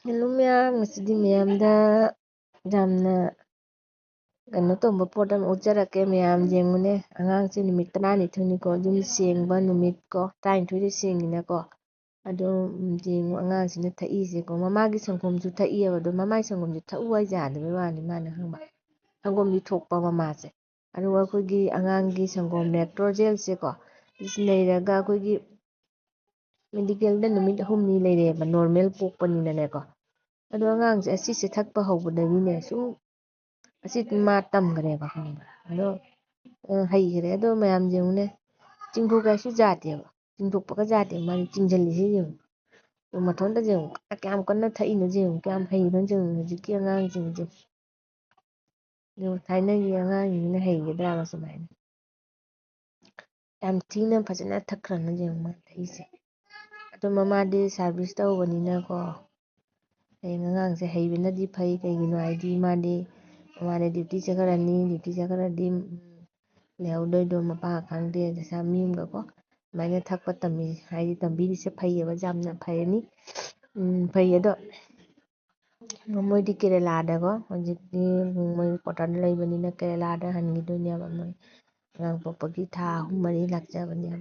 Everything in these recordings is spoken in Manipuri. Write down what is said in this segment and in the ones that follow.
ꯍꯦꯜꯂꯣ ꯃꯌꯥꯝ, ꯉꯁꯤꯗꯤ ꯃꯌꯥꯝꯗ ꯌꯥꯝꯅ ꯀꯩꯅꯣ ꯇꯧꯕ ꯄꯣꯠ ꯑꯃ ꯎꯠꯆꯔꯛꯀꯦ. ꯃꯌꯥꯝ ꯌꯦꯡꯉꯨꯅꯦ, ꯑꯉꯥꯡꯁꯦ ꯅꯨꯃꯤꯠ 12ꯅꯤꯀꯣ ꯌꯨꯝ ꯁꯦꯡꯕ ꯅꯨꯃꯤꯠꯀꯣ 23ꯗ ꯁꯦꯡꯉꯤꯅꯀꯣ. ꯑꯗꯣ ꯌꯦꯡꯉꯨ ꯑꯉꯥꯡꯁꯤꯅ ꯊꯛꯏꯁꯦꯀꯣ, ꯃꯃꯥꯒꯤ ꯁꯪꯒꯣꯝꯁꯨ ꯊꯛꯏꯑꯕ. ꯑꯗꯣ ꯃꯃꯥꯒꯤ ꯁꯪꯒꯣꯝꯁꯦ ꯊꯛꯎ ꯍꯥꯏꯁꯦ ꯌꯥꯗꯕꯩ ꯋꯥꯅꯤ ꯃꯥꯅ ꯈꯪꯕ. ꯁꯪꯒꯣꯝꯗꯤ ꯊꯣꯛꯄ ꯃꯃꯥꯁꯦ, ꯑꯗꯨꯒ ꯑꯩꯈꯣꯏꯒꯤ ꯑꯉꯥꯡꯒꯤ ꯁꯪꯒꯣꯝ ꯂꯦꯛꯇ꯭ꯔꯣꯖꯦꯜꯁꯦꯀꯣ ꯂꯩꯔꯒ ꯑꯩꯈꯣꯏꯒꯤ ꯃꯦꯗꯤꯀꯦꯜꯗ ꯅꯨꯃꯤꯠ 6ꯅꯤ ꯂꯩꯔꯦꯕ, ꯅꯣꯔꯃꯦꯜ ꯄꯣꯛꯄꯅꯤꯅꯅꯦꯀꯣ. ꯑꯗꯣ ꯑꯉꯥꯡꯁꯦ ꯑꯁꯤꯁꯦ ꯊꯛꯄ ꯍꯧꯕꯗꯒꯤꯅꯦ ꯁꯨꯝ ꯑꯁꯤ ꯃꯥ ꯇꯝꯈ꯭ꯔꯦꯕ ꯈꯪꯕ꯭ꯔꯥ. ꯑꯗꯣ ꯍꯩꯈ꯭ꯔꯦ. ꯑꯗꯣ ꯃꯌꯥꯝ ꯌꯦꯡꯉꯨꯅꯦ, ꯆꯤꯡꯊꯣꯛꯀꯦꯁꯨ ꯌꯥꯗꯦꯕ, ꯆꯤꯡꯊꯣꯛꯄꯒ ꯌꯥꯗꯦꯕ, ꯃꯥꯗꯤ ꯆꯤꯡꯁꯤꯜꯂꯤꯁꯦ ꯌꯦꯡꯉꯨ. ꯑꯗꯣ ꯃꯊꯣꯟꯗ ꯌꯦꯡꯉꯨ ꯀꯌꯥꯝ ꯀꯟꯅ ꯊꯛꯏꯅꯣ ꯌꯦꯡꯉꯨ, ꯀꯌꯥꯝ ꯍꯩꯅꯣ ꯌꯦꯡꯉꯨ ꯍꯧꯖꯤꯛꯀꯤ ꯑꯉꯥꯡꯁꯤꯡꯁꯦ. ꯑꯗꯣ ꯊꯥꯏꯅꯒꯤ ꯑꯉꯥꯡꯁꯤꯡꯁꯤꯅ ꯍꯩꯒꯗ꯭ꯔꯥꯕ ꯁꯨꯃꯥꯏꯅ. ꯌꯥꯝ ꯊꯤꯅ ꯐꯖꯅ ꯊꯛꯈ꯭ꯔꯅ ꯌꯦꯡꯉꯨ ꯃꯥ ꯊꯛꯏꯁꯦ. ꯑꯗꯣ ꯃꯃꯥꯗꯤ ꯁꯥꯔꯚꯤꯁ ꯇꯧꯕꯅꯤꯅꯀꯣ, ꯍꯌꯦꯡ ꯑꯉꯥꯡꯁꯦ ꯍꯩꯕꯅꯗꯤ ꯐꯩ. ꯀꯩꯒꯤꯅꯣ ꯍꯥꯏꯗꯤ ꯃꯃꯥꯗꯤ ꯗ꯭ꯌꯨꯇꯤ ꯆꯠꯈ꯭ꯔꯅꯤ, ꯗ꯭ꯌꯨꯇꯤ ꯆꯠꯈ꯭ꯔꯗꯤ ꯂꯩꯍꯧꯗꯣꯏꯗꯣ ꯃꯄꯥ ꯈꯪꯗꯦ ꯗꯁꯥ ꯃꯤ ꯑꯃꯒꯀꯣ. ꯑꯗꯨꯃꯥꯏꯅ ꯊꯛꯄ ꯇꯝꯃꯤ ꯍꯥꯏꯗꯤ ꯇꯝꯕꯤꯔꯤꯁꯦ ꯐꯩꯌꯦꯕ, ꯌꯥꯝꯅ ꯐꯩꯅꯤ. ꯐꯩ. ꯑꯗꯣ ꯃꯣꯏꯗꯤ ꯀꯦꯔꯦꯂꯥꯗꯀꯣ ꯍꯧꯖꯤꯛꯇꯤ ꯃꯣꯏ ꯀ꯭ꯋꯥꯇꯔꯗ ꯂꯩꯕꯅꯤꯅ ꯀꯦꯔꯦꯂꯥꯗ ꯍꯟꯈꯤꯗꯣꯏꯅꯦꯕ. ꯃꯣꯏ ꯑꯉꯥꯡ ꯄꯣꯛꯄꯒꯤ ꯊꯥ 3-4 ꯂꯥꯛꯆꯕꯅꯦꯕ.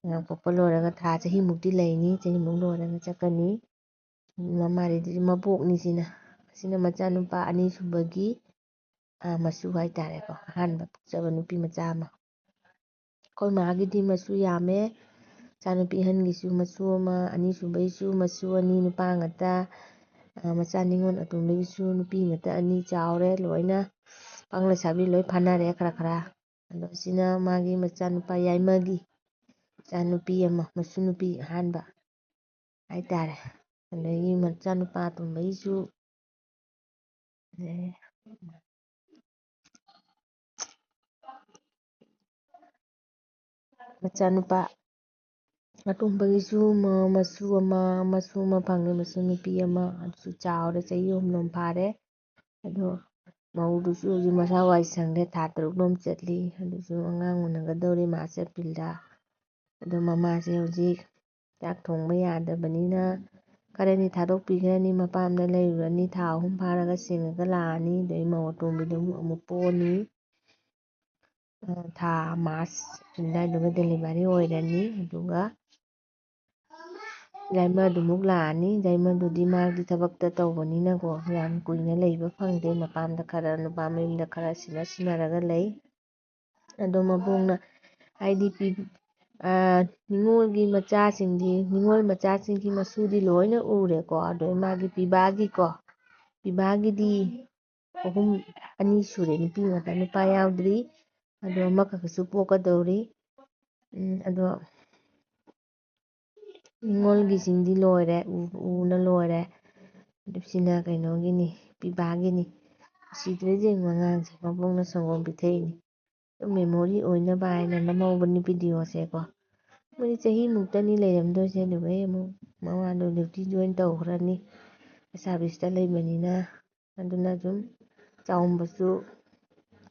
ꯑꯉꯥꯡ ꯄꯣꯛꯄ ꯂꯣꯏꯔꯒ ꯊꯥ ꯆꯍꯤꯃꯨꯛꯇꯤ ꯂꯩꯅꯤ, ꯆꯍꯤꯃꯨꯛ ꯂꯣꯏꯔꯒ ꯆꯠꯀꯅꯤ. ꯃꯃꯥꯗꯤ ꯃꯕꯣꯛꯅꯤ ꯑꯁꯤꯅ ꯃꯆꯥꯅꯨꯄꯥ ꯑꯅꯤꯁꯨꯕꯒꯤ ꯃꯆꯨ ꯍꯥꯏꯇꯥꯔꯦꯀꯣ, ꯑꯍꯥꯟꯕ ꯄꯣꯛꯆꯕ ꯅꯨꯄꯤ ꯃꯆꯥ ꯑꯃ. ꯑꯩꯈꯣꯏ ꯃꯥꯒꯤꯗꯤ ꯃꯆꯨ ꯌꯥꯝꯃꯦ. ꯃꯆꯥꯅꯨꯄꯤ ꯑꯍꯟꯒꯤꯁꯨ ꯃꯆꯨ ꯑꯃ, ꯑꯅꯤꯁꯨꯕꯒꯤꯁꯨ ꯃꯆꯨ 2, ꯅꯨꯄꯥ ꯉꯥꯛꯇ. ꯃꯆꯥ ꯅꯤꯉꯣꯜ ꯑꯇꯣꯝꯕꯒꯤꯁꯨ ꯅꯨꯄꯤ ꯉꯥꯛꯇ 2, ꯆꯥꯎꯔꯦ ꯂꯣꯏꯅ, ꯄꯥꯈꯪ ꯂꯩꯁꯥꯕꯤ ꯂꯣꯏ ꯐꯥꯅꯔꯦ ꯈꯔ. ꯑꯗꯣ ꯁꯤꯅ ꯃꯥꯒꯤ ꯃꯆꯥꯅꯨꯄꯥ ꯌꯥꯏꯃꯒꯤ ꯃꯆꯥꯅꯨꯄꯤ ꯑꯃ, ꯃꯁꯨ ꯅꯨꯄꯤ ꯑꯍꯥꯟꯕ ꯍꯥꯏꯇꯥꯔꯦ. ꯑꯗꯒꯤ ꯃꯆꯥꯅꯨꯄꯥ ꯑꯇꯣꯝꯕꯒꯤꯁꯨ ꯃꯆꯥꯅꯨꯄꯥ ꯑꯇꯣꯝꯕꯒꯤꯁꯨ ꯃꯆꯨ ꯑꯃ ꯐꯪꯉꯦ, ꯃꯆꯨ ꯅꯨꯄꯤ ꯑꯃ. ꯑꯗꯨꯁꯨ ꯆꯥꯎꯔꯦ, ꯆꯍꯤ 3 ꯐꯥꯔꯦ. ꯑꯗꯣ ꯃꯧꯗꯨꯁꯨ ꯍꯧꯖꯤꯛ ꯃꯁꯥ ꯋꯥꯏ ꯁꯪꯔꯦ, ꯊꯥ 3 ꯆꯠꯂꯤ. ꯑꯗꯨꯁꯨ ꯑꯉꯥꯡ ꯎꯅꯒꯗꯧꯔꯤ ꯃꯥꯁꯦ ꯑꯦꯄ꯭ꯔꯤꯜꯗ. ꯑꯗꯣ ꯃꯃꯥꯁꯦ ꯍꯧꯖꯤꯛ ꯆꯥꯛ ꯊꯣꯡꯕ ꯌꯥꯗꯕꯅꯤꯅ ꯈꯔꯅꯤ ꯊꯥꯗꯣꯛꯄꯤꯈ꯭ꯔꯅꯤ, ꯃꯄꯥꯝꯗ ꯂꯩꯔꯨꯔꯅꯤ. ꯊꯥ 3 ꯐꯥꯔꯒ ꯁꯦꯡꯉꯒ ꯂꯥꯛꯑꯅꯤ. ꯑꯗꯩ ꯃꯧ ꯑꯇꯣꯝꯕꯤꯗꯨ ꯑꯃꯨꯛ ꯄꯣꯛꯑꯅꯤ. ꯊꯥ ꯃꯥꯔꯆ ꯑꯗꯨꯋꯥꯏꯗꯨꯒ ꯗꯦꯂꯤꯚꯔꯤ ꯑꯣꯏꯔꯅꯤ. ꯑꯗꯨꯒ ꯌꯥꯏꯃꯗꯨꯃꯨꯛ ꯂꯥꯛꯑꯅꯤ. ꯌꯥꯏꯃꯗꯨꯗꯤ ꯃꯥꯒꯤ ꯊꯕꯛꯇ ꯇꯧꯕꯅꯤꯅꯀꯣ ꯌꯥꯝ ꯀꯨꯏꯅ ꯂꯩꯕ ꯐꯪꯗꯦ. ꯃꯄꯥꯝꯗ ꯈꯔ, ꯅꯨꯄꯥ ꯃꯌꯨꯝꯗ ꯈꯔ ꯁꯤꯟꯅꯔꯒ ꯂꯩ. ꯑꯗꯣ ꯃꯕꯣꯛꯅ ꯍꯥꯏꯗꯤ ꯅꯤꯉꯣꯜ ꯃꯆꯥꯁꯤꯡꯒꯤ ꯃꯁꯨꯗꯤ ꯂꯣꯏꯅ ꯎꯔꯦꯀꯣ. ꯑꯗꯣ ꯃꯥꯒꯤ ꯄꯤꯕꯥꯒꯤꯗꯤ 2 ꯁꯨꯔꯦ, ꯅꯨꯄꯤ ꯉꯥꯛꯇ, ꯅꯨꯄꯥ ꯌꯥꯎꯗ꯭ꯔꯤ. ꯑꯗꯣ ꯑꯃꯈꯛꯁꯨ ꯄꯣꯛꯀꯗꯧꯔꯤ. ꯑꯗꯣ ꯅꯤꯉꯣꯜꯒꯤꯁꯤꯡꯗꯤ ꯂꯣꯏꯔꯦ, ꯎꯅ ꯂꯣꯏꯔꯦ. ꯑꯗꯨ ꯁꯤꯅ ꯀꯩꯅꯣꯒꯤꯅꯤ, ꯄꯤꯕꯥꯒꯤꯅꯤ. ꯁꯤꯗ꯭ꯔ ꯌꯦꯡꯉꯨ ꯑꯉꯥꯡꯁꯦ, ꯃꯕꯣꯛꯅ ꯁꯪꯒꯣꯝ ꯄꯤꯊꯛꯏꯅꯤ. ꯃꯦꯃꯣꯔꯤ ꯑꯣꯏꯅꯕ ꯍꯥꯏꯅ ꯅꯝꯍꯧꯕꯅꯤ ꯚꯤꯗꯤꯑꯣꯁꯦꯀꯣ. ꯃꯣꯏꯗꯤ ꯆꯍꯤꯃꯨꯛꯇꯅꯤ ꯂꯩꯔꯝꯗꯣꯏꯁꯦ. ꯑꯗꯨꯒ ꯑꯃꯨꯛ ꯃꯃꯥꯗꯣ ꯗ꯭ꯌꯨꯇꯤ ꯖꯣꯏꯟ ꯇꯧꯈ꯭ꯔꯅꯤ, ꯁꯥꯔꯚꯤꯁꯇ ꯂꯩꯕꯅꯤꯅ. ꯑꯗꯨꯅ ꯁꯨꯝ ꯆꯥꯎꯝꯕꯁꯨ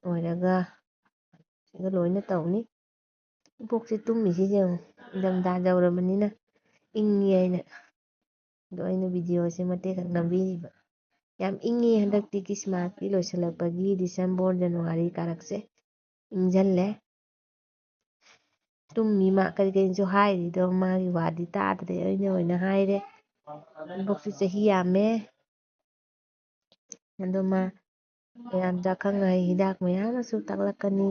ꯑꯣꯏꯔꯒ ꯁꯤꯒ ꯂꯣꯏꯅ ꯇꯧꯅꯤ. ꯏꯕꯣꯛꯁꯦ ꯇꯨꯝꯃꯤꯁꯤ ꯌꯦꯡꯉꯨ, ꯏꯪꯊꯝꯊꯥ ꯌꯧꯔꯕꯅꯤꯅ ꯏꯪꯉꯤ ꯍꯥꯏꯅ. ꯑꯗꯣ ꯑꯩꯅ ꯚꯤꯗꯤꯑꯣꯁꯦ ꯃꯇꯦꯛꯈꯛ ꯅꯝꯕꯤꯔꯤꯕ. ꯌꯥꯝ ꯏꯪꯉꯤ ꯍꯟꯗꯛꯇꯤ, ꯈ꯭ꯔꯤꯁꯃꯥꯁꯀꯤ ꯂꯣꯏꯁꯤꯜꯂꯛꯄꯒꯤ ꯗꯤꯁꯦꯝꯕꯔ ꯖꯅꯋꯥꯔꯤ ꯀꯥꯔꯛꯁꯦ ꯏꯪꯁꯤꯜꯂꯦ. ꯇꯨꯝꯃꯤ ꯃꯥ, ꯀꯔꯤꯁꯨ ꯍꯥꯏꯔꯤꯗꯣ ꯃꯥꯒꯤ ꯋꯥꯗꯤ ꯇꯥꯗ꯭ꯔꯦ, ꯑꯩꯅ ꯑꯣꯏꯅ ꯍꯥꯏꯔꯦ. ꯏꯕꯣꯛꯁꯨ ꯆꯍꯤ ꯌꯥꯝꯃꯦ. ꯑꯗꯣ ꯃꯌꯥꯝꯗ ꯑꯈꯪ ꯑꯍꯩ ꯍꯤꯗꯥꯛ ꯃꯌꯥꯝ ꯑꯃꯁꯨ ꯇꯥꯛꯂꯛꯀꯅꯤ.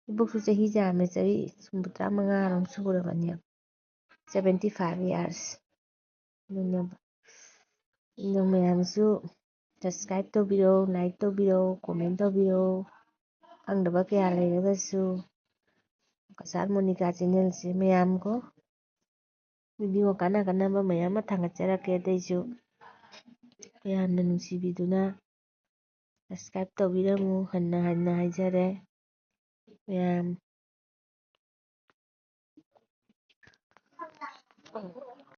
ꯏꯕꯣꯛꯁꯨ ꯆꯍꯤ ꯌꯥꯝꯃꯦ, ꯆꯍꯤ 35 ꯁꯨꯔꯕꯅꯦ, 75 years. ꯑꯗꯨ ꯃꯌꯥꯝꯁꯨ ꯁꯕꯁꯀ꯭ꯔꯥꯏꯕ ꯇꯧꯕꯤꯔꯣ, ꯂꯥꯏꯛ ꯇꯧꯕꯤꯔꯣ, ꯀꯣꯃꯦꯟ ꯇꯧꯕꯤꯔꯣ. ꯈꯪꯗꯕ ꯀꯌꯥ ꯂꯩꯔꯒꯁꯨ ꯀꯁꯥꯔ ꯃꯣꯅꯤꯀꯥ ꯆꯦꯅꯦꯜꯁꯦ ꯃꯌꯥꯝꯀꯣ ꯚꯤꯗꯤꯑꯣ ꯀꯥꯟꯅꯕ ꯃꯌꯥꯝ ꯑꯃ ꯊꯥꯒꯠꯆꯔꯛꯀꯦ. ꯑꯇꯩꯁꯨ ꯌꯥꯝꯅ ꯅꯨꯡꯁꯤꯕꯤꯗꯨꯅ ꯁꯕꯁꯀ꯭ꯔꯥꯏꯕ ꯇꯧꯕꯤꯔꯝꯃꯨ ꯍꯟꯅ ꯍꯥꯏꯖꯔꯦ. ꯃꯌꯥꯝ